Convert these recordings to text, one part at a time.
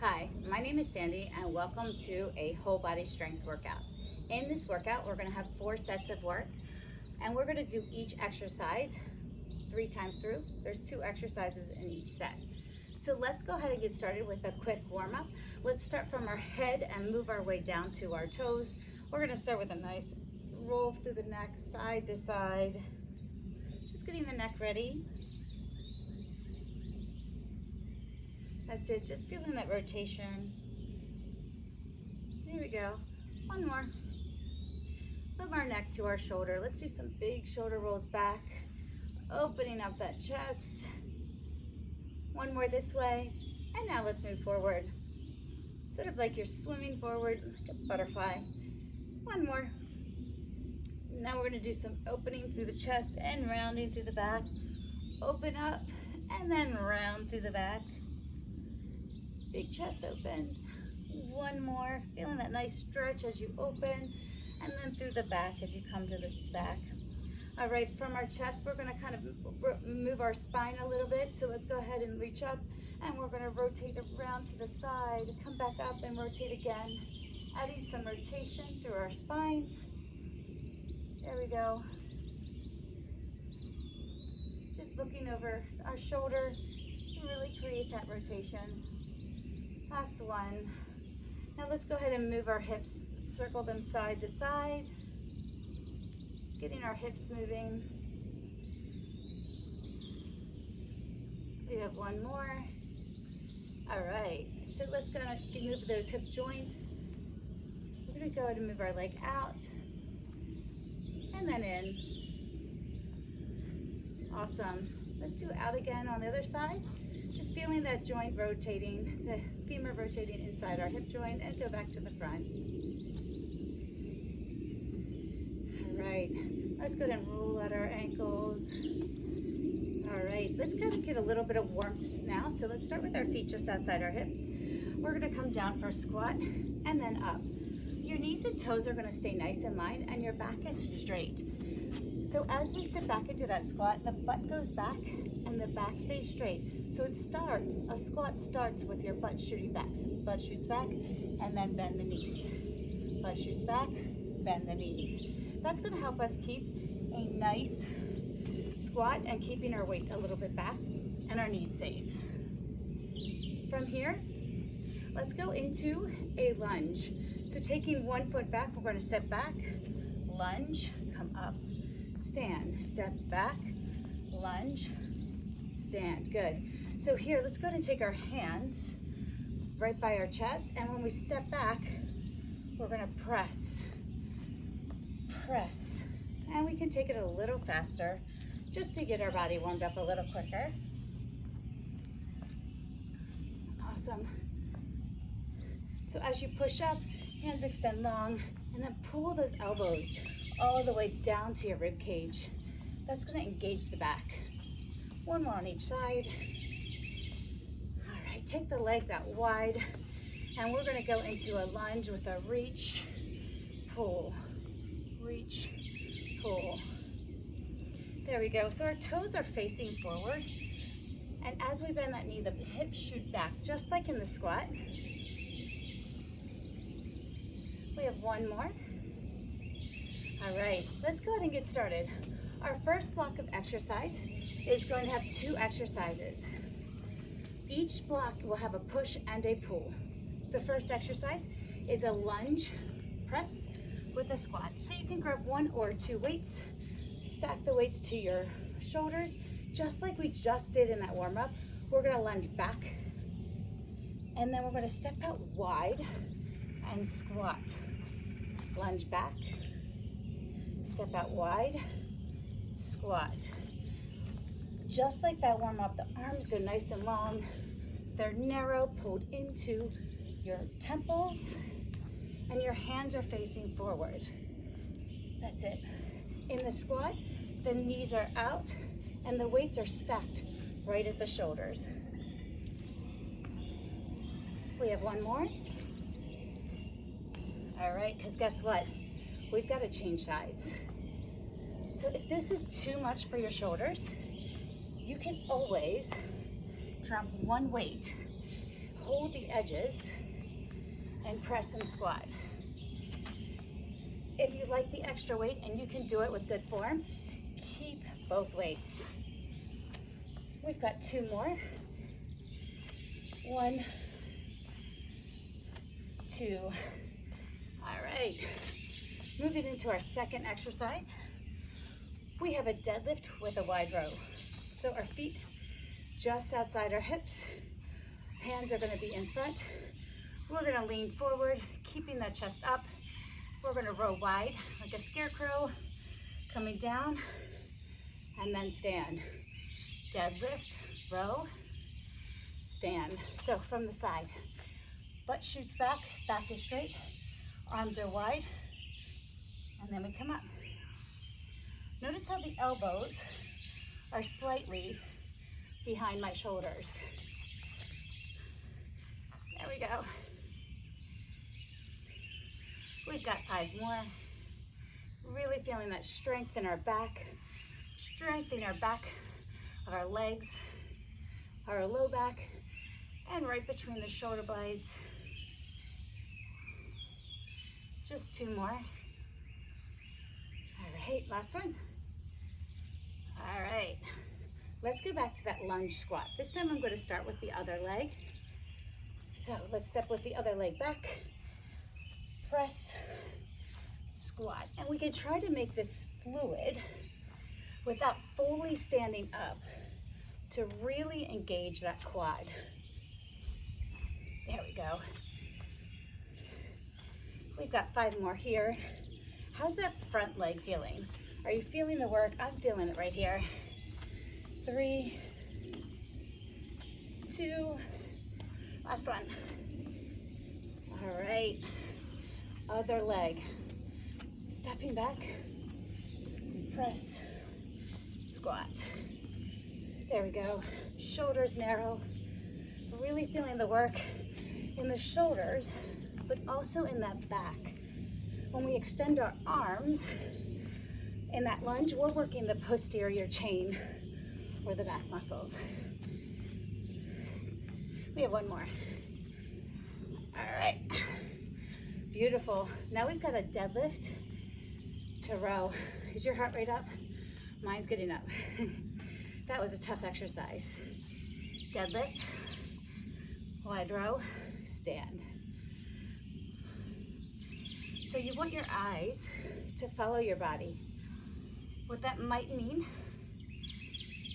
Hi, my name is Sandy and welcome to a whole body strength workout. In this workout, we're going to have 4 sets of work and we're going to do each exercise 3 times through. There's 2 exercises in each set. So let's go ahead and get started with a quick warm-up. Let's start from our head and move our way down to our toes. We're going to start with a nice roll through the neck, side to side. Just getting the neck ready. That's it, just feeling that rotation. There we go. One more. From our neck to our shoulder. Let's do some big shoulder rolls back, opening up that chest. One more this way, and now let's move forward. Sort of like you're swimming forward, like a butterfly. One more. Now we're gonna do some opening through the chest and rounding through the back. Open up, and then round through the back. Big chest open. One more, feeling that nice stretch as you open, and then through the back as you come to this back. All right, from our chest, we're gonna kind of move our spine a little bit. So let's go ahead and reach up, and we're gonna rotate around to the side, come back up and rotate again, adding some rotation through our spine. There we go. Just looking over our shoulder to really create that rotation. Last one. Now let's go ahead and move our hips, circle them side to side, getting our hips moving. We have one more. All right, so let's go ahead and move those hip joints. We're gonna go ahead and move our leg out and then in. Awesome. Let's do out again on the other side. Just feeling that joint rotating, the femur rotating inside our hip joint, and go back to the front. All right, let's go ahead and roll out our ankles. All right, let's kind of get a little bit of warmth now. So let's start with our feet just outside our hips. We're gonna come down for a squat and then up. Your knees and toes are gonna stay nice in line and your back is straight. So as we sit back into that squat, the butt goes back and the back stays straight. So a squat starts with your butt shooting back. So butt shoots back and then bend the knees. Butt shoots back, bend the knees. That's gonna help us keep a nice squat and keeping our weight a little bit back and our knees safe. From here, let's go into a lunge. So taking one foot back, we're gonna step back, lunge, come up, stand, step back, lunge, stand. Good. So here, let's go ahead and take our hands right by our chest, and when we step back, we're gonna press, and we can take it a little faster just to get our body warmed up a little quicker. Awesome. So as you push up, hands extend long, and then pull those elbows all the way down to your rib cage. That's gonna engage the back. One more on each side. All right, take the legs out wide, and we're gonna go into a lunge with a reach, pull, reach, pull. There we go. So our toes are facing forward, and as we bend that knee, the hips shoot back, just like in the squat. We have one more. All right, let's go ahead and get started. Our first block of exercise is going to have 2 exercises. Each block will have a push and a pull. The first exercise is a lunge press with a squat. So you can grab 1 or 2 weights, stack the weights to your shoulders, just like we just did in that warm-up. We're gonna lunge back, and then we're gonna step out wide and squat. Lunge back, step out wide, squat. Just like that warm up, the arms go nice and long. They're narrow, pulled into your temples, and your hands are facing forward. That's it. In the squat, the knees are out and the weights are stacked right at the shoulders. We have one more. All right, because guess what? We've got to change sides. So if this is too much for your shoulders, you can always drop one weight, hold the edges and press and squat. If you like the extra weight and you can do it with good form, keep both weights. We've got 2 more. 1, 2. All right. Moving into our second exercise, we have a deadlift with a wide row. So our feet just outside our hips, hands are gonna be in front. We're gonna lean forward, keeping that chest up. We're gonna row wide like a scarecrow, coming down, and then stand. Deadlift, row, stand. So from the side, butt shoots back, back is straight, arms are wide, and then we come up. Notice how the elbows are slightly behind my shoulders. There we go. We've got 5 more. Really feeling that strength in our back, strengthening our back of our legs, our low back, and right between the shoulder blades. Just 2 more. All right, last one. All right, let's go back to that lunge squat. This time I'm going to start with the other leg. So let's step with the other leg back, press, squat. And we can try to make this fluid without fully standing up to really engage that quad. There we go. We've got 5 more here. How's that front leg feeling? Are you feeling the work? I'm feeling it right here. 3, 2, last one. All right, other leg. Stepping back, press, squat. There we go. Shoulders narrow. Really feeling the work in the shoulders, but also in that back. When we extend our arms in that lunge, we're working the posterior chain or the back muscles. We have 1 more. All right, beautiful. Now we've got a deadlift to row. Is your heart rate up? Mine's getting up. That was a tough exercise. Deadlift, wide row, stand. So you want your eyes to follow your body. What that might mean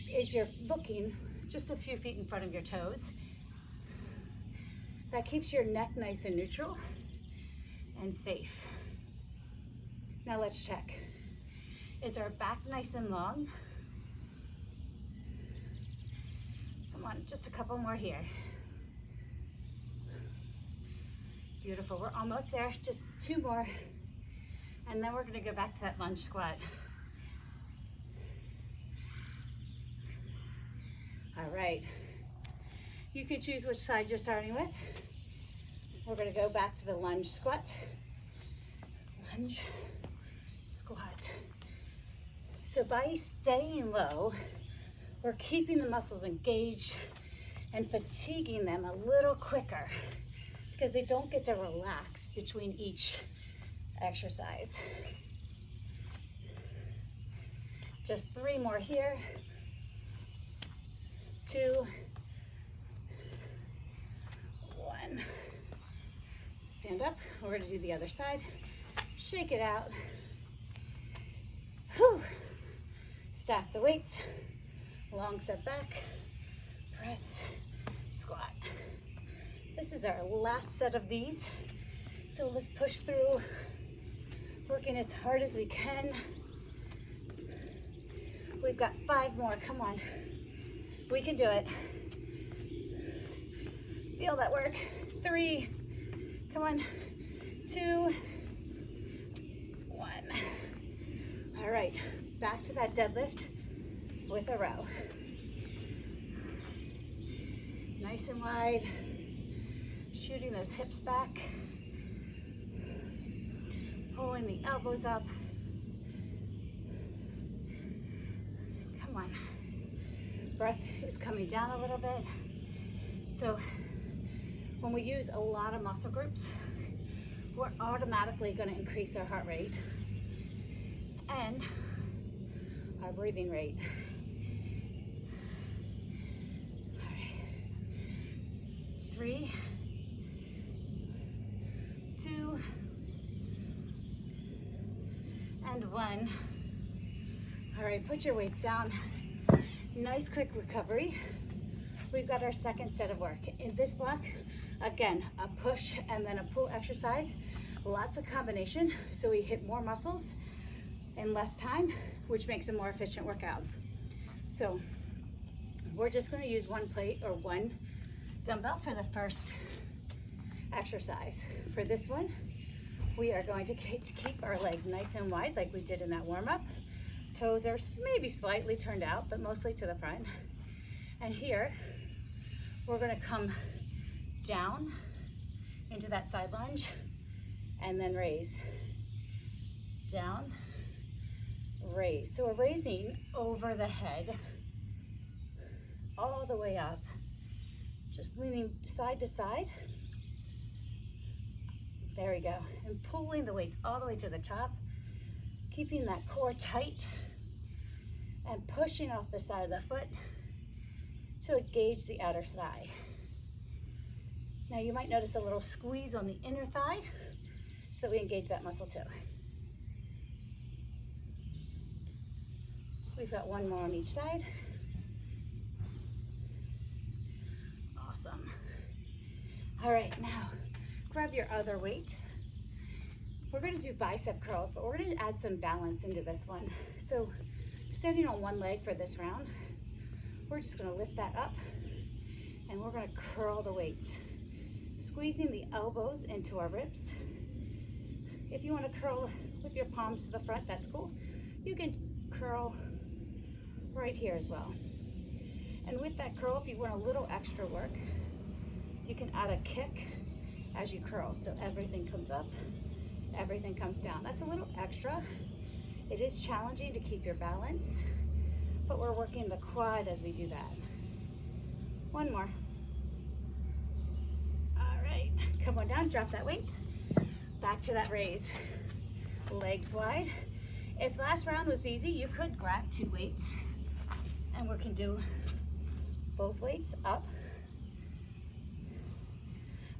is you're looking just a few feet in front of your toes. That keeps your neck nice and neutral and safe. Now let's check. Is our back nice and long? Come on, just a couple more here. Beautiful, we're almost there, just 2 more. And then we're gonna go back to that lunge squat. All right, you can choose which side you're starting with. We're gonna go back to the lunge squat. Lunge, squat. So by staying low, we're keeping the muscles engaged and fatiguing them a little quicker because they don't get to relax between each exercise. Just 3 more here. 2, 1. Stand up. We're going to do the other side. Shake it out. Whew. Stack the weights. Long set back. Press. Squat. This is our last set of these. So let's push through. Working as hard as we can. We've got 5 more. Come on. We can do it. Feel that work. 3. Come on. 2. 1. All right. Back to that deadlift with a row. Nice and wide. Shooting those hips back. Pulling the elbows up. Come on. Breath is coming down a little bit. So When we use a lot of muscle groups, we're automatically going to increase our heart rate and our breathing rate. All right. 3, 2, and 1. All right, put your weights down. Nice quick recovery. We've got our second set of work. In this block, again, a push and then a pull exercise. Lots of combination, so we hit more muscles in less time, which makes a more efficient workout. So we're just going to use one plate or one dumbbell for the first exercise. For this one, we are going to keep our legs nice and wide like we did in that warm-up. Toes are maybe slightly turned out, but mostly to the front. And here, we're going to come down into that side lunge and then raise. Down, raise. So we're raising over the head, all the way up, just leaning side to side. There we go. And pulling the weights all the way to the top, keeping that core tight and pushing off the side of the foot to engage the outer thigh. Now you might notice a little squeeze on the inner thigh so that we engage that muscle too. We've got one more on each side. Awesome. All right, now grab your other weight. We're going to do bicep curls, but we're going to add some balance into this one. So standing on one leg for this round, we're just going to lift that up and we're going to curl the weights, squeezing the elbows into our ribs. If you want to curl with your palms to the front, that's cool. You can curl right here as well. And with that curl, if you want a little extra work, you can add a kick as you curl. So everything comes up, everything comes down. That's a little extra. It is challenging to keep your balance, but we're working the quad as we do that. One more. All right, come on down, drop that weight. Back to that raise. Legs wide. If last round was easy, you could grab 2 weights and we can do both weights up.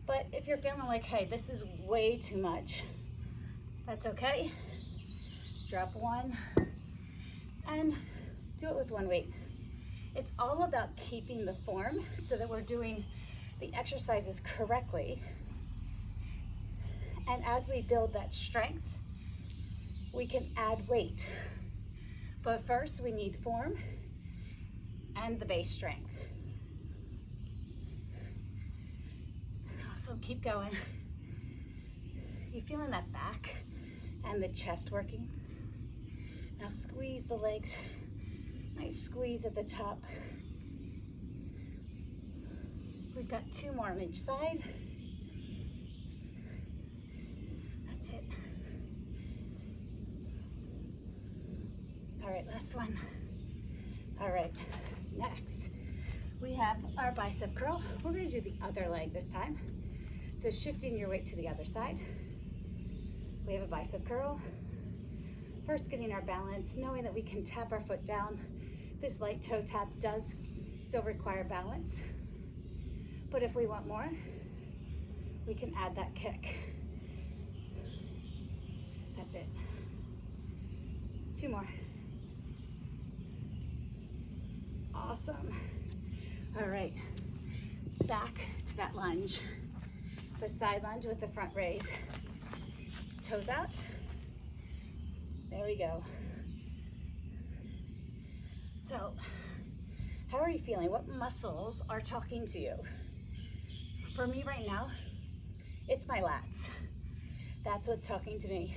But if you're feeling like, hey, this is way too much, that's okay. Drop one and do it with one weight. It's all about keeping the form so that we're doing the exercises correctly. And as we build that strength, we can add weight. But first we need form and the base strength. So keep going. You feeling that back and the chest working? Now squeeze the legs. Nice squeeze at the top. We've got 2 more on each side. That's it. All right, last one. All right, next we have our bicep curl. We're going to do the other leg this time. So shifting your weight to the other side. We have a bicep curl. First, getting our balance, knowing that we can tap our foot down. This light toe tap does still require balance, but if we want more, we can add that kick. That's it. 2 more. Awesome. All right, back to that lunge. The side lunge with the front raise. Toes out. There we go. So, how are you feeling? What muscles are talking to you? For me right now, it's my lats. That's what's talking to me.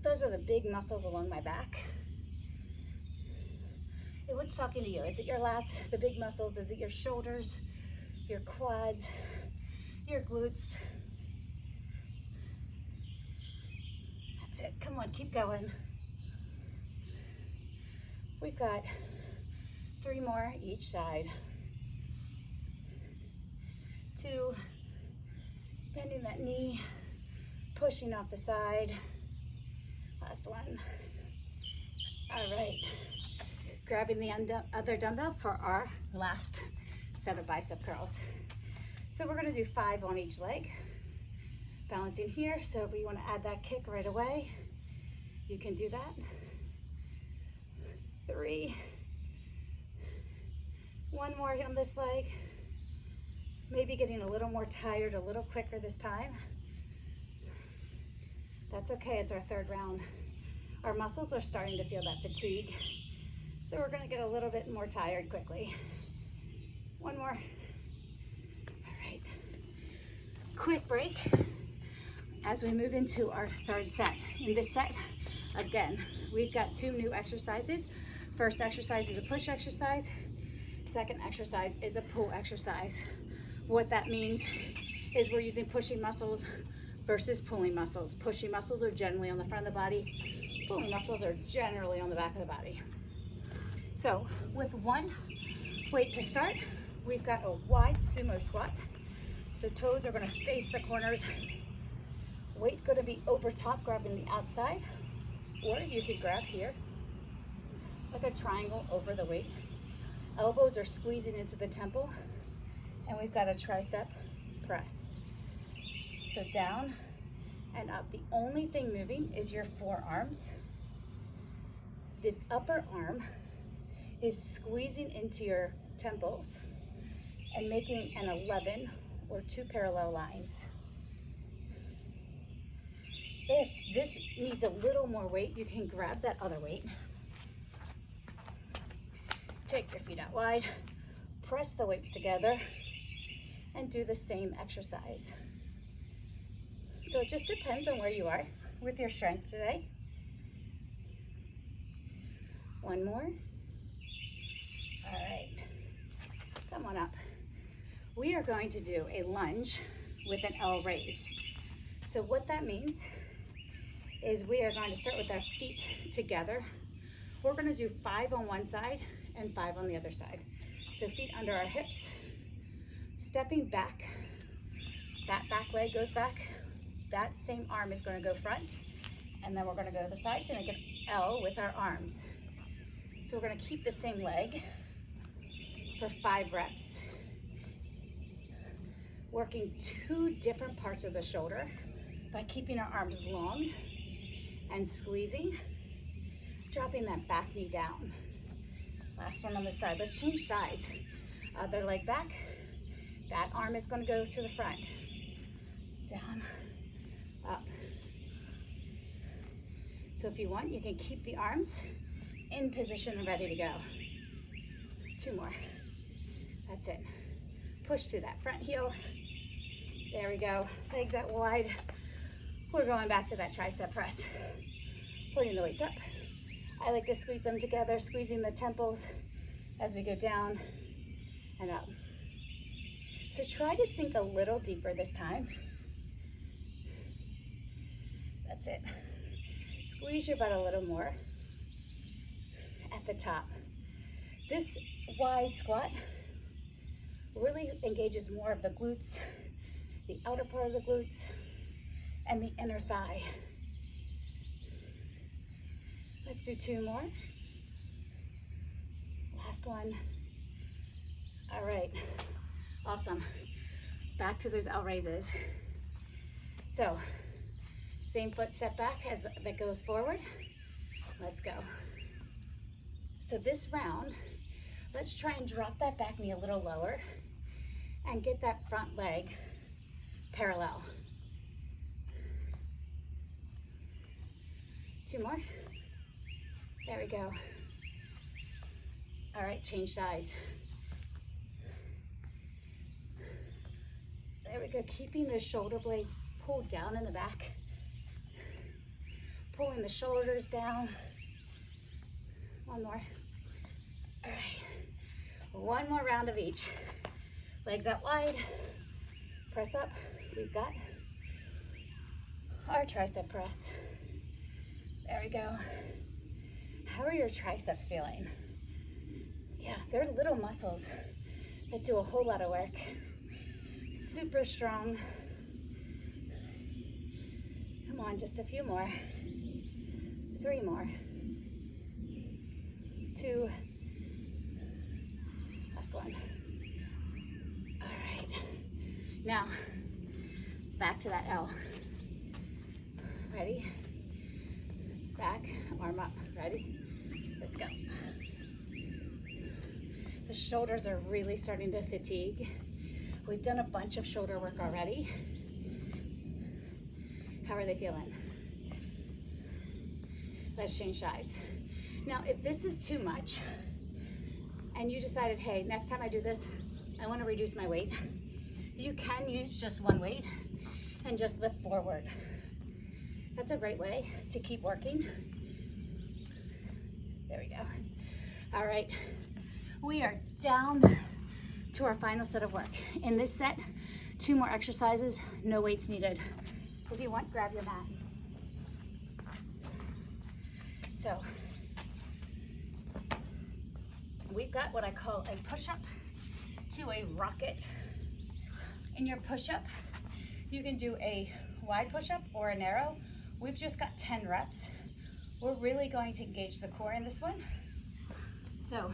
Those are the big muscles along my back. Hey, what's talking to you? Is it your lats, the big muscles? Is it your shoulders, your quads, your glutes? That's it. Come on, keep going. We've got 3 more each side. 2, bending that knee, pushing off the side. Last one. All right, grabbing the other dumbbell for our last set of bicep curls. So we're gonna do 5 on each leg, balancing here. So if you wanna add that kick right away, you can do that. 3, one more on this leg. Maybe getting a little more tired, a little quicker this time. That's okay, it's our 3rd round. Our muscles are starting to feel that fatigue. So we're gonna get a little bit more tired quickly. One more. All right, quick break as we move into our 3rd set. In this set, again, we've got 2 new exercises. First exercise is a push exercise. Second exercise is a pull exercise. What that means is we're using pushing muscles versus pulling muscles. Pushing muscles are generally on the front of the body. Pulling muscles are generally on the back of the body. So with 1 weight to start, we've got a wide sumo squat. So toes are gonna face the corners. Weight gonna be over top, grabbing the outside, or you could grab here, like a triangle over the weight. Elbows are squeezing into the temple, and we've got a tricep press. So down and up. The only thing moving is your forearms. The upper arm is squeezing into your temples and making an 11 or 2 parallel lines. If this needs a little more weight, you can grab that other weight. Take your feet out wide, press the weights together, and do the same exercise. So it just depends on where you are with your strength today. 1 more. All right, come on up. We are going to do a lunge with an L raise. So what that means is we are going to start with our feet together. We're gonna do 5 on one side and 5 on the other side. So feet under our hips, stepping back. That back leg goes back. That same arm is gonna go front. And then we're gonna go to the side to make an L with our arms. So we're gonna keep the same leg for 5 reps. Working 2 different parts of the shoulder by keeping our arms long and squeezing, dropping that back knee down. Last one on the side. Let's change sides. Other leg back. That arm is going to go to the front. Down, up. So if you want, you can keep the arms in position and ready to go. 2 more. That's it. Push through that front heel. There we go. Legs out wide. We're going back to that tricep press. Putting the weights up. I like to squeeze them together, squeezing the temples as we go down and up. So try to sink a little deeper this time. That's it. Squeeze your butt a little more at the top. This wide squat really engages more of the glutes, the outer part of the glutes, and the inner thigh. Let's do 2 more. Last one. All right, awesome. Back to those L raises. So, same foot step back as that goes forward. Let's go. So this round, let's try and drop that back knee a little lower and get that front leg parallel. 2 more. There we go. All right, change sides. There we go, keeping the shoulder blades pulled down in the back. Pulling the shoulders down. 1 more. All right, 1 more round of each. Legs out wide, press up. We've got our tricep press. There we go. How are your triceps feeling? Yeah, they're little muscles that do a whole lot of work. super strong. Come on, just a few more. 3 more. 2. Last one. All right. Now, back to that L. Ready? Back, arm up. Ready? Let's go. The shoulders are really starting to fatigue. We've done a bunch of shoulder work already. How are they feeling? Let's change sides. Now, if this is too much and you decided, hey, next time I do this, I want to reduce my weight, you can use just one weight and just lift forward. That's a great way to keep working. There we go. All right, we are down to our final set of work. In this set, 2 more exercises, no weights needed. If you want, grab your mat. So, we've got what I call a push-up to a rocket. In your push-up, you can do a wide push-up or a narrow. We've just got 10 reps. We're really going to engage the core in this one. So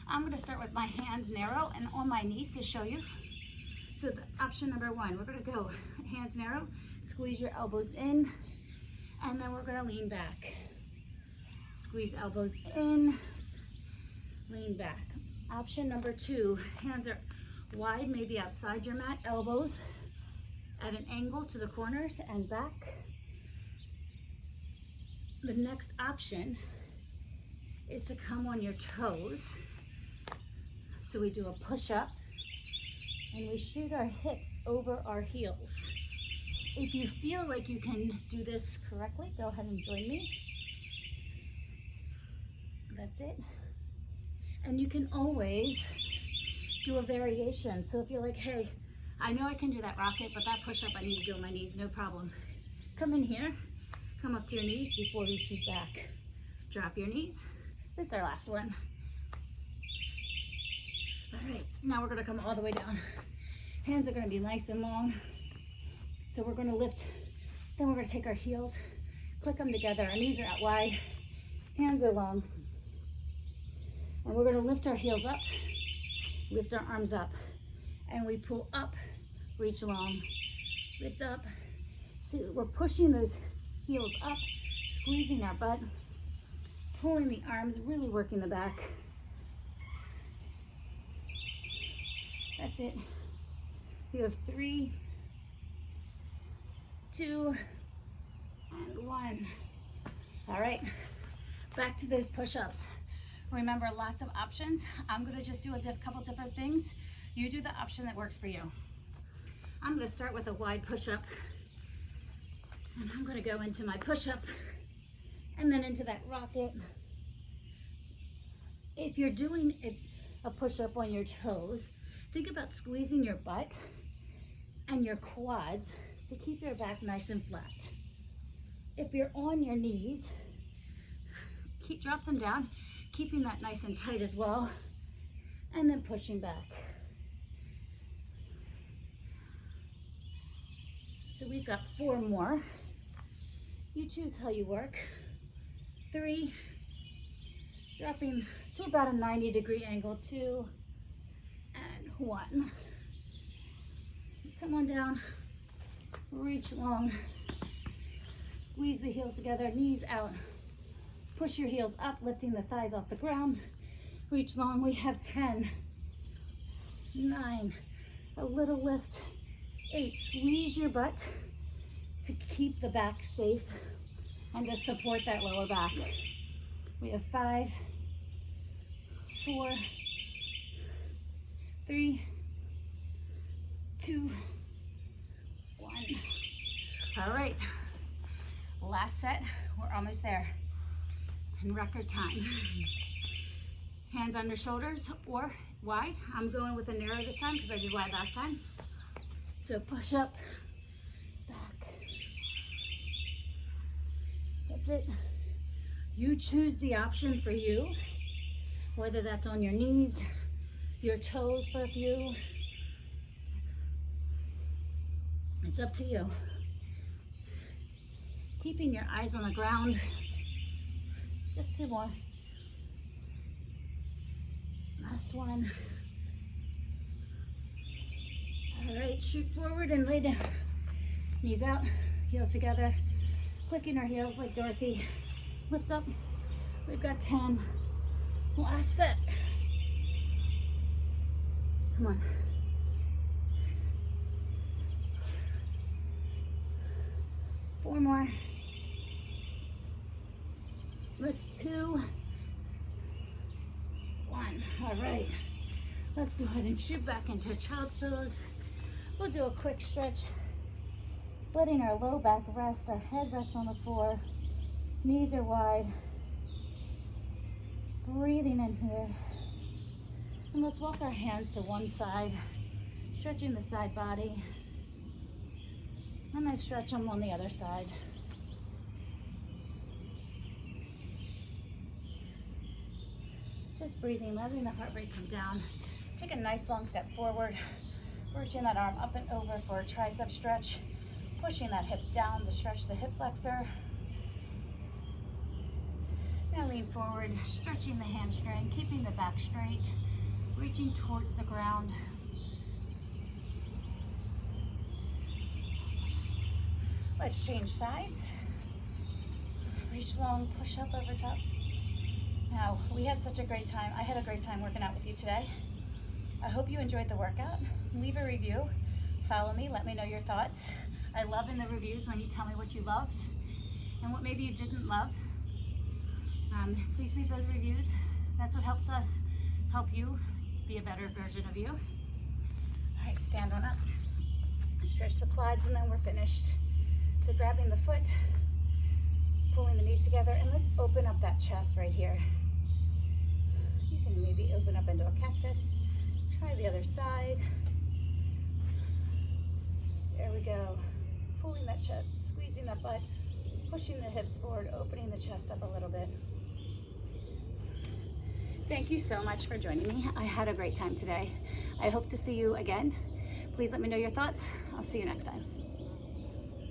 I'm gonna start with my hands narrow and on my knees to show you. So the option number 1, we're gonna go hands narrow, squeeze your elbows in, and then we're gonna lean back. Squeeze elbows in, lean back. Option number 2, hands are wide, maybe outside your mat, elbows at an angle to the corners and back. The next option is to come on your toes. So we do a push-up and we shoot our hips over our heels. If you feel like you can do this correctly, go ahead and join me. That's it. And you can always do a variation. So if you're like, hey, I know I can do that rocket, but that push-up I need to do on my knees, no problem. Come in here, come up to your knees before we shoot back. Drop your knees. This is our last one. All right, now we're gonna come all the way down. Hands are gonna be nice and long. So we're gonna lift, then we're gonna take our heels, click them together. Our knees are out wide, hands are long. And we're gonna lift our heels up, lift our arms up, and we pull up, reach long, lift up. See, we're pushing those heels up, squeezing our butt, pulling the arms, really working the back. That's it. You have 3, 2, and 1. All right, back to those push-ups. Remember, lots of options. I'm gonna just do a couple different things. You do the option that works for you. I'm gonna start with a wide push-up, and I'm gonna go into my push-up, and then into that rocket. If you're doing a push-up on your toes, think about squeezing your butt and your quads to keep your back nice and flat. If you're on your knees, drop them down, keeping that nice and tight as well, and then pushing back. So we've got 4 more. You choose how you work. 3, dropping to about a 90-degree angle, 2, and 1. Come on down, reach long, squeeze the heels together, knees out. Push your heels up, lifting the thighs off the ground. Reach long. We have 10, 9, a little lift, 8. Squeeze your butt to keep the back safe and to support that lower back. We have 5, 4, 3, 2, 1. All right, last set. We're almost there. In record time. Hands under shoulders or wide. I'm going with a narrow this time because I did wide last time. So push up, back. That's it. You choose the option for you, whether that's on your knees, your toes for a few, It's up to you. Keeping your eyes on the ground. Just 2 more. Last one. All right, shoot forward and lay down. Knees out, heels together. Clicking our heels like Dorothy. Lift up. We've got 10. Last set. Come on. Four more. List 2. 1. All right. Let's go ahead and shoot back into child's pose. We'll do a quick stretch. Letting our low back rest, our head rest on the floor. Knees are wide. Breathing in here. And let's walk our hands to one side, stretching the side body. And then stretch them on the other side. Just breathing, letting the heart rate come down. Take a nice long step forward. Reaching that arm up and over for a tricep stretch. Pushing that hip down to stretch the hip flexor. Now lean forward, stretching the hamstring, keeping the back straight, reaching towards the ground. Let's change sides. Reach long, push up over top. Now, we had such a great time. I had a great time working out with you today. I hope you enjoyed the workout. Leave a review, follow me, let me know your thoughts. I love in the reviews when you tell me what you loved and what maybe you didn't love. Please leave those reviews. That's what helps us help you be a better version of you. All right, stand on up. Stretch the quads and then we're finished. So grabbing the foot, pulling the knees together, and let's open up that chest right here. You can maybe open up into a cactus. Try the other side. There we go. Pulling that chest, squeezing that butt, pushing the hips forward, opening the chest up a little bit. Thank you so much for joining me. I had a great time today. I hope to see you again. Please let me know your thoughts. I'll see you next time.